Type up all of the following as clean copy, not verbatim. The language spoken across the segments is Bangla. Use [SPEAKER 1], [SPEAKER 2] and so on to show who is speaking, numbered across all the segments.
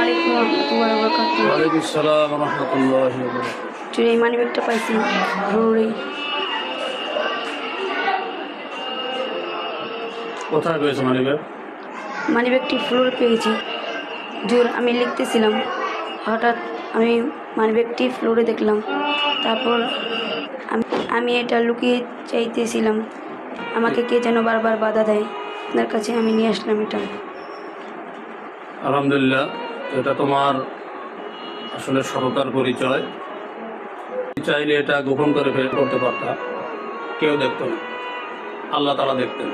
[SPEAKER 1] আলাইকুম রহমতুল্লাহি ওয়া বারাকাতুহু।
[SPEAKER 2] ওয়ালাইকুম আসসালাম ওয়া রাহমাতুল্লাহি ওয়া বারাকাতুহু।
[SPEAKER 1] চুরি এই মানি ব্যাগটা পাইছি ফ্লোরে।
[SPEAKER 2] কোথায় পেয়েছো মানিব্যাগ?
[SPEAKER 1] মানি ব্যাগটি ফ্লোরে পেয়েছি। জোর আমি লিখতেছিলাম, হঠাৎ আমি মানি ব্যাগটি ফ্লোরে দেখলাম। তারপর আমি আমি এটা লুকিয়ে চাইতেছিলাম, আমাকে কে যেন বারবার বাধা দেয়। আপনার কাছে আমি নিয়ে আসলাম এটা।
[SPEAKER 2] আলহামদুলিল্লাহ, এটা তোমার আসলে সততার পরিচয়। চাইলে এটা গোপন করে করতে পারতা, কেউ দেখতো না, আল্লাহ তাআলা দেখতেন।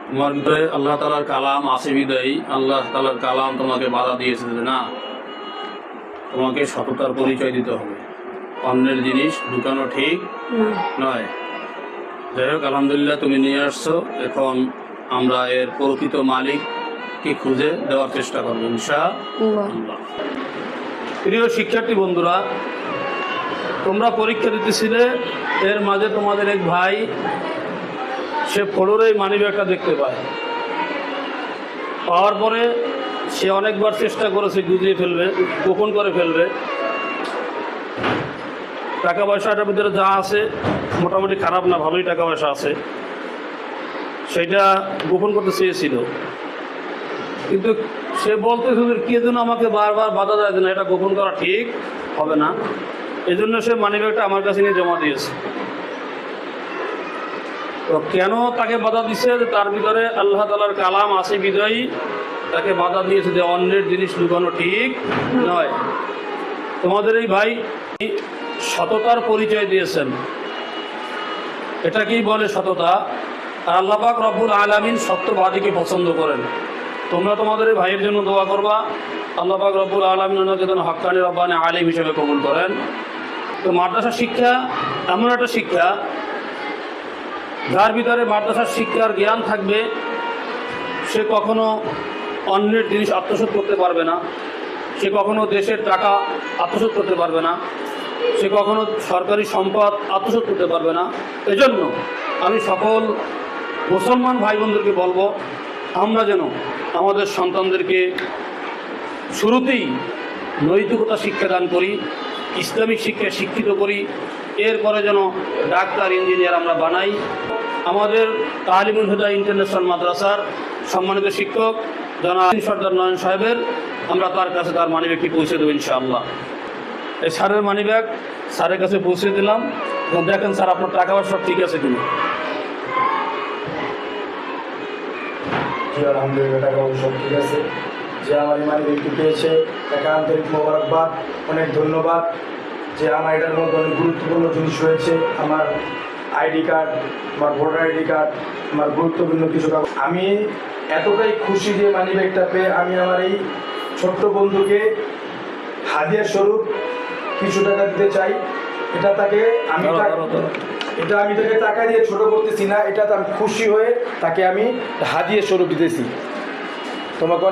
[SPEAKER 2] তোমার ভিতরে আল্লাহ তাআলার কালাম আছে বিদায়ী আল্লাহ তাআলার কালাম তোমাকে বাধা দিয়েছে যে না, তোমাকে সততার পরিচয় দিতে হবে, অন্যের জিনিস ঢুকানো ঠিক
[SPEAKER 1] না,
[SPEAKER 2] নয়। যাই হোক, আলহামদুলিল্লাহ তুমি নিয়ে আসছো। এখন আমরা এর প্রকৃত মালিককে খুঁজে দেওয়ার চেষ্টা করবো ইনশাআল্লাহ। প্রিয় শিক্ষার্থী বন্ধুরা, তোমরা পরীক্ষা দিতেছিলে, এর মাঝে তোমাদের এক ভাই সে ফ্লোরে মানিব্যাগটা দেখতে পায়। পাওয়ার পরে সে অনেকবার চেষ্টা করেছে গুজিয়ে ফেলবে, গোপন করে ফেলবে। টাকা পয়সাটার ভিতরে যা আছে মোটামুটি খারাপ না, ভালোই টাকা পয়সা আছে, সেটা গোপন করতে চেয়েছিল। কিন্তু সে বলতে হুজুর কে যেন আমাকে বারবার বাধা দেয় না, এটা গোপন করা ঠিক হবে না। এই জন্য সে মানিব্যাগটা আমার কাছে নিয়ে জমা দিয়েছে। তো কেন তাকে বাধা দিচ্ছে? তার ভিতরে আল্লাহ তাআলার কালাম আছে বিদায়ী তাকে বাধা দিয়েছে যে অন্যের জিনিস লুকানো ঠিক নয়। তোমাদের এই ভাই সততার পরিচয় দিয়েছেন, এটাকেই বলে সততা। আর আল্লাহ পাক রব্বুল আলামিন সত্যবাদীকে পছন্দ করেন। তোমরা তোমাদের এই ভাইয়ের জন্য দোয়া করবা, আল্লাহ পাক রব্বুল আলামিন ওনাকে যেন হাক্কানি রব্বানি আলিম হিসেবে কবুল করেন। তো মাদ্রাসা শিক্ষা এমন একটা শিক্ষা, যার ভিতরে মাদ্রাসার শিক্ষার জ্ঞান থাকবে, সে কখনো অন্যের জিনিস আত্মসাৎ করতে পারবে না, সে কখনো দেশের টাকা আত্মসাৎ করতে পারবে না, সে কখনো সরকারি সম্পদ আত্মসাৎ করতে পারবে না। এজন্য আমি সকল মুসলমান ভাই বোনদেরকে বলবো, আমরা যেন আমাদের সন্তানদেরকে শুরুতেই নৈতিকতা শিক্ষা দান করি, ইসলামিক শিক্ষায় শিক্ষিত করি, এরপরে যেন ডাক্তার ইঞ্জিনিয়ার আমরা বানাই। আমাদের তালিমুল হুদা ইন্টারন্যাশনাল মাদ্রাসার সম্মানিত শিক্ষক জনাব সর্দার নয়ন সাহেবের, আমরা তার কাছে তার মানিব্যাগটি পৌঁছে দেবো ইনশাআল্লাহ। এই স্যারের মানিব্যাগ স্যারের কাছে পৌঁছে দিলাম। এবং দেখেন স্যার আপনার টাকা পয়সা সব ঠিক আছে কিনা।
[SPEAKER 3] জি আলহামদুলিল্লাহ, টাকা পয়সা সব ঠিক আছে। যে আমার এই মানিব্যাগটি পেয়েছে তাকে আন্তরিক মোবারকবাদ, অনেক ধন্যবাদ। যে আমার এটার মধ্যে অনেক গুরুত্বপূর্ণ জিনিস রয়েছে, আমার আইডি কার্ড, আমার ভোটার আইডি কার্ড, আমার গুরুত্বপূর্ণ কিছু কাগজ। আমি এতটাই খুশি যে মানিব্যাগটা পেয়ে আমি আমার এই ছোট্ট বন্ধুকে হাদিয়া স্বরূপ কিছু টাকা দিতে চাই। এটা তাকে আমি তাকে টাকা দিয়ে ছোট করতেছি না, এটা আমি খুশি হয়ে তাকে আমি হাদিয়া স্বরূপ দিতেছি। তোমাকে